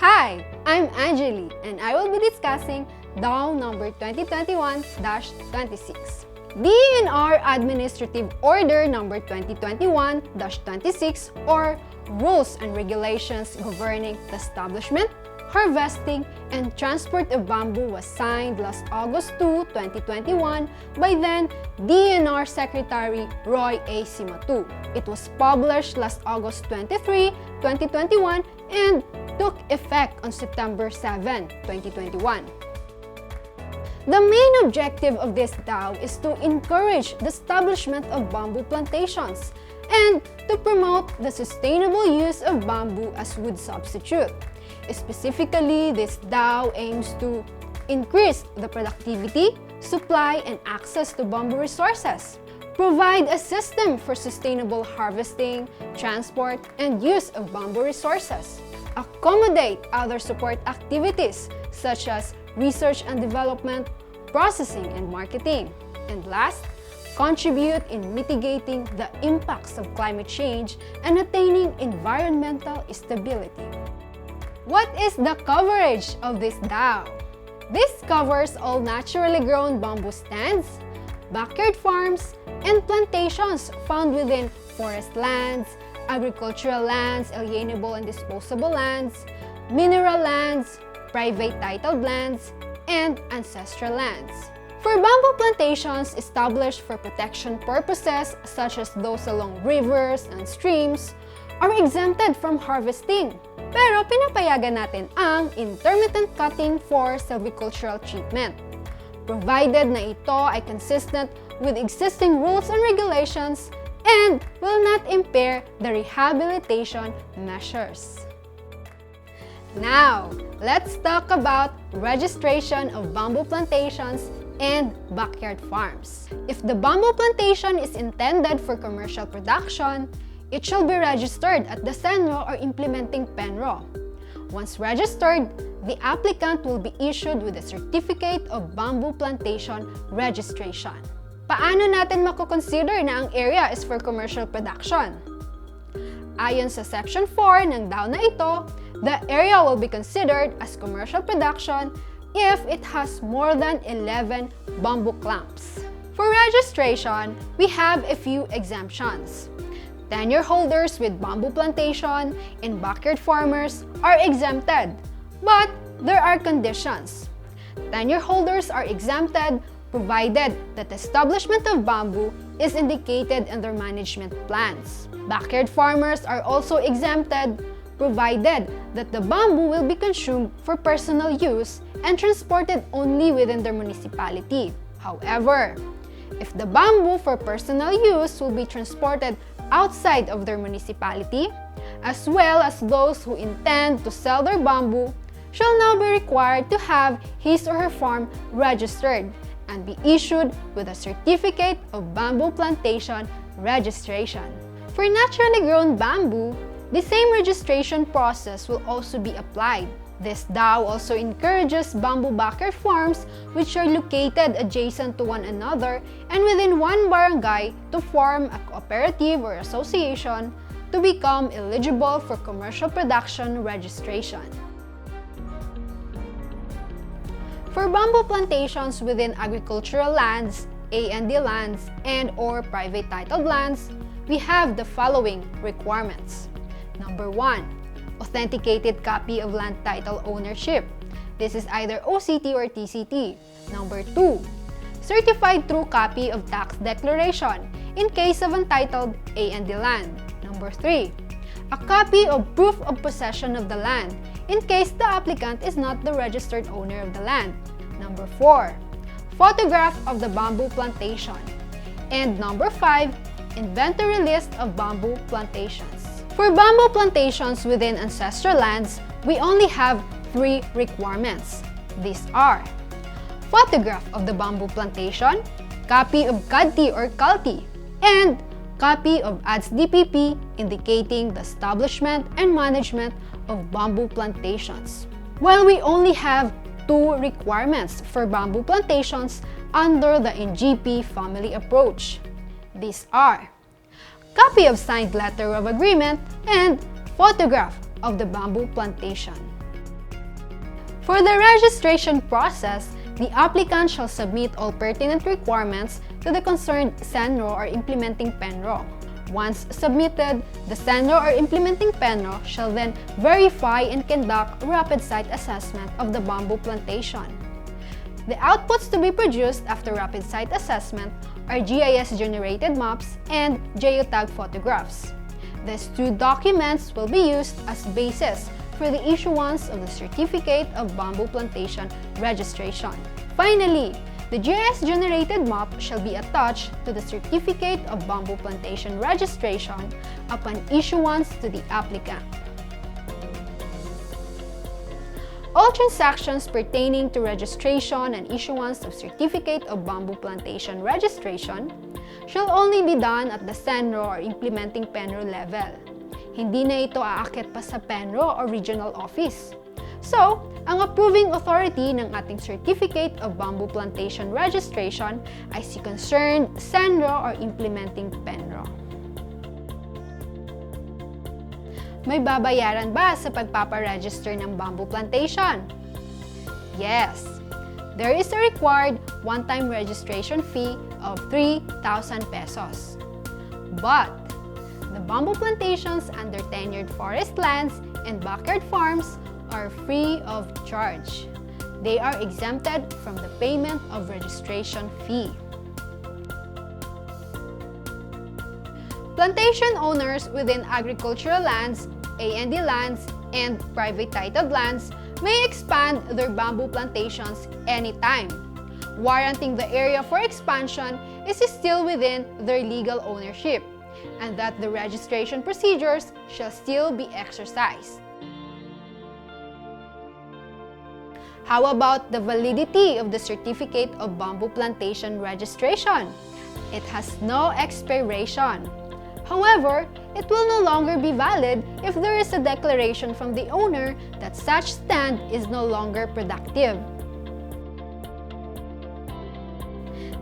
Hi, I'm Angeli and I will be discussing DAO number 2021-26. DENR Administrative Order number 2021-26 or Rules and Regulations Governing the Establishment, Harvesting, and Transport of Bamboo was signed last August 2, 2021 by then DENR Secretary Roy A. Simatu. It was published last August 23, 2021 and took effect on September 7, 2021. The main objective of this DAO is to encourage the establishment of bamboo plantations and to promote the sustainable use of bamboo as wood substitute. Specifically, this DAO aims to increase the productivity, supply, and access to bamboo resources, provide a system for sustainable harvesting, transport, and use of bamboo resources, accommodate other support activities such as research and development, processing and marketing, and last, contribute in mitigating the impacts of climate change and attaining environmental stability. What is the coverage of this DAO? This covers all naturally grown bamboo stands, backyard farms, and plantations found within forest lands, agricultural lands, alienable and disposable lands, mineral lands, private titled lands, and ancestral lands. For bamboo plantations established for protection purposes such as those along rivers and streams are exempted from harvesting. Pero pinapayagan natin ang intermittent cutting for silvicultural treatment, provided na ito ay consistent with existing rules and regulations and will not impair the rehabilitation measures. Now, let's talk about registration of bamboo plantations and backyard farms. If the bamboo plantation is intended for commercial production, it shall be registered at the TENURE or implementing PENRO. Once registered, the applicant will be issued with a certificate of bamboo plantation registration. Paano natin mako-consider na ang area is for commercial production? Ayon sa Section 4 ng DAO na ito, the area will be considered as commercial production if it has more than 11 bamboo clumps. For registration, we have a few exemptions. Tenure holders with bamboo plantation and backyard farmers are exempted, but there are conditions. Tenure holders are exempted provided that the establishment of bamboo is indicated in their management plans. Backyard farmers are also exempted provided that the bamboo will be consumed for personal use and transported only within their municipality. However, if the bamboo for personal use will be transported outside of their municipality, as well as those who intend to sell their bamboo, shall now be required to have his or her farm registered and be issued with a certificate of bamboo plantation registration. For naturally grown bamboo, the same registration process will also be applied. This DAO also encourages bamboo backyard farms which are located adjacent to one another and within one barangay to form a cooperative or association to become eligible for commercial production registration. For bamboo plantations within agricultural lands, A&D lands, and/or private titled lands, we have the following requirements. Number 1. Authenticated copy of land title ownership. This is either OCT or TCT. Number 2. Certified true copy of tax declaration in case of untitled A&D land. Number 3. A copy of proof of possession of the land in case the applicant is not the registered owner of the land. Number 4. Photograph of the bamboo plantation. And number 5. Inventory list of bamboo plantations. For bamboo plantations within ancestral lands, we only have 3 requirements. These are photograph of the bamboo plantation, copy of CADT or CALTI, and copy of ADS-DPP indicating the establishment and management of bamboo plantations. While we only have 2 requirements for bamboo plantations under the NGP family approach. These are copy of signed letter of agreement and photograph of the bamboo plantation. For the registration process, the applicant shall submit all pertinent requirements to the concerned SENRO or implementing PENRO. Once submitted, the SENRO or implementing PENRO shall then verify and conduct rapid site assessment of the bamboo plantation. The outputs to be produced after rapid site assessment are GIS-generated maps and geotag photographs. These two documents will be used as basis for the issuance of the Certificate of Bamboo Plantation Registration. Finally, the GIS-generated map shall be attached to the Certificate of Bamboo Plantation Registration upon issuance to the applicant. All transactions pertaining to registration and issuance of Certificate of Bamboo Plantation Registration shall only be done at the SENRO or implementing PENRO level. Hindi na ito aakyat pa sa PENRO or regional office. So, ang approving authority ng ating Certificate of Bamboo Plantation Registration ay si concerned SENRO or implementing PENRO. May babayaran ba sa pagpaparegister ng bamboo plantation? Yes! There is a required one-time registration fee of 3,000 pesos. But, the bamboo plantations under tenured forest lands and backyard farms are free of charge. They are exempted from the payment of registration fee. Plantation owners within agricultural lands, A&D lands, and private titled lands may expand their bamboo plantations anytime, warranting the area for expansion is still within their legal ownership, and that the registration procedures shall still be exercised. How about the validity of the Certificate of Bamboo Plantation Registration? It has no expiration. However, it will no longer be valid if there is a declaration from the owner that such stand is no longer productive.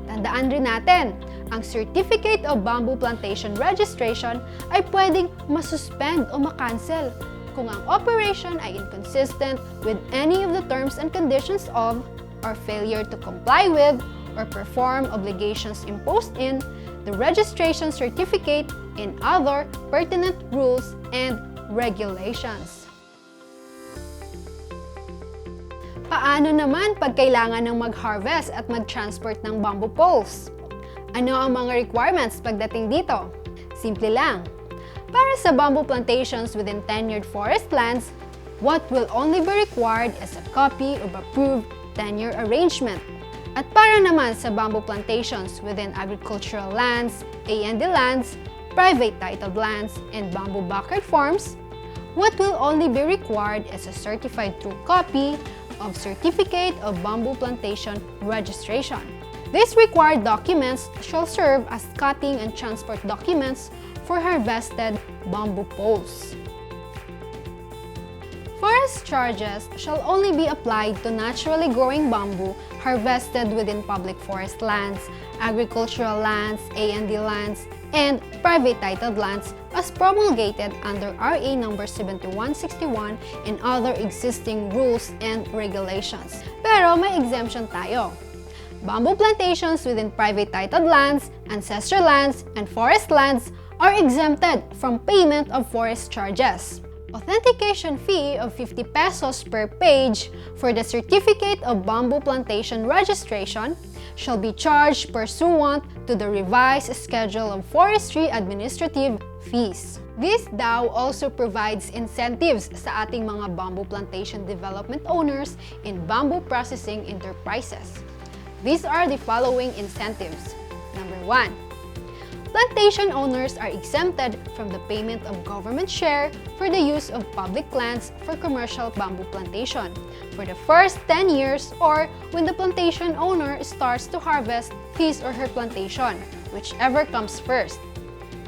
Tandaan rin natin, ang Certificate of Bamboo Plantation Registration ay pwedeng masuspend o makancel kung ang operation ay inconsistent with any of the terms and conditions of, or failure to comply with, or perform obligations imposed in, the registration certificate and other pertinent rules and regulations. Paano naman pag kailangan ng mag-harvest at mag-transport ng bamboo poles? Ano ang mga requirements pagdating dito? Simple lang. Para sa bamboo plantations within tenured forest lands, what will only be required is a copy of approved tenure arrangement. At para naman sa bamboo plantations within agricultural lands, A&D lands, private titled lands, and bamboo backyard farms, what will only be required is a certified true copy of Certificate of Bamboo Plantation Registration. These required documents shall serve as cutting and transport documents for harvested bamboo poles. Forest charges shall only be applied to naturally growing bamboo harvested within public forest lands, agricultural lands, A&D lands, and private titled lands as promulgated under RA number 7161 and other existing rules and regulations. Pero may exemption tayo. Bamboo plantations within private titled lands, ancestral lands, and forest lands are exempted from payment of forest charges. Authentication fee of 50 pesos per page for the Certificate of Bamboo Plantation Registration shall be charged pursuant to the revised Schedule of Forestry Administrative Fees. This DAO also provides incentives sa ating mga bamboo plantation development owners and bamboo processing enterprises. These are the following incentives. Number 1. Plantation owners are exempted from the payment of government share for the use of public lands for commercial bamboo plantation for the first 10 years or when the plantation owner starts to harvest his or her plantation, whichever comes first.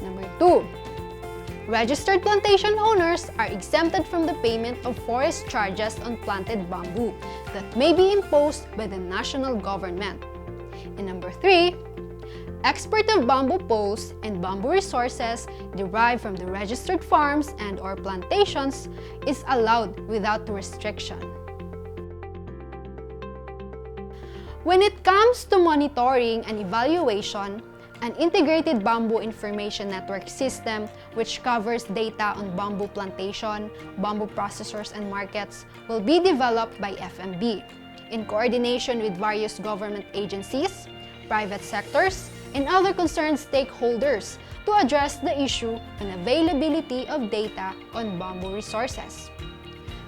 Number 2. Registered plantation owners are exempted from the payment of forest charges on planted bamboo that may be imposed by the national government. And number 3. Export of bamboo poles and bamboo resources derived from the registered farms and/or plantations is allowed without restriction. When it comes to monitoring and evaluation, an integrated bamboo information network system which covers data on bamboo plantation, bamboo processors, and markets will be developed by FMB in coordination with various government agencies, private sectors, and other concerned stakeholders to address the issue on availability of data on bamboo resources.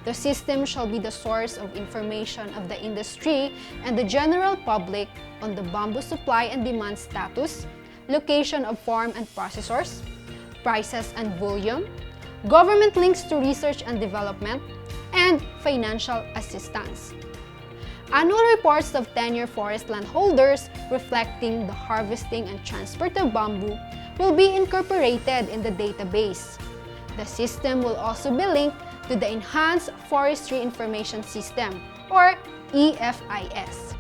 The system shall be the source of information of the industry and the general public on the bamboo supply and demand status, location of farm and processors, prices and volume, government links to research and development, and financial assistance. Annual reports of tenure forest land holders reflecting the harvesting and transport of bamboo will be incorporated in the database. The system will also be linked to the Enhanced Forestry Information System, or EFIS.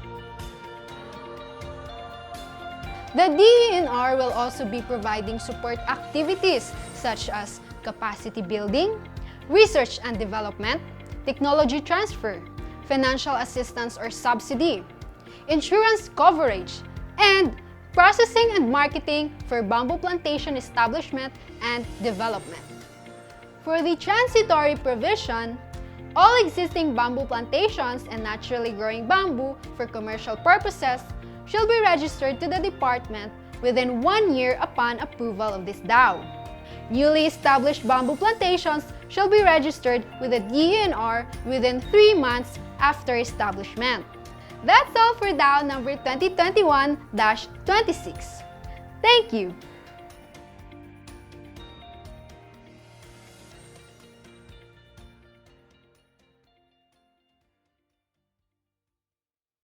The DENR will also be providing support activities such as capacity building, research and development, technology transfer, financial assistance or subsidy, insurance coverage, and processing and marketing for bamboo plantation establishment and development. For the transitory provision, all existing bamboo plantations and naturally growing bamboo for commercial purposes shall be registered to the department within 1 year upon approval of this DAO. Newly established bamboo plantations shall be registered with the DENR within 3 months after establishment. That's all for DAO number 2021-26. Thank you!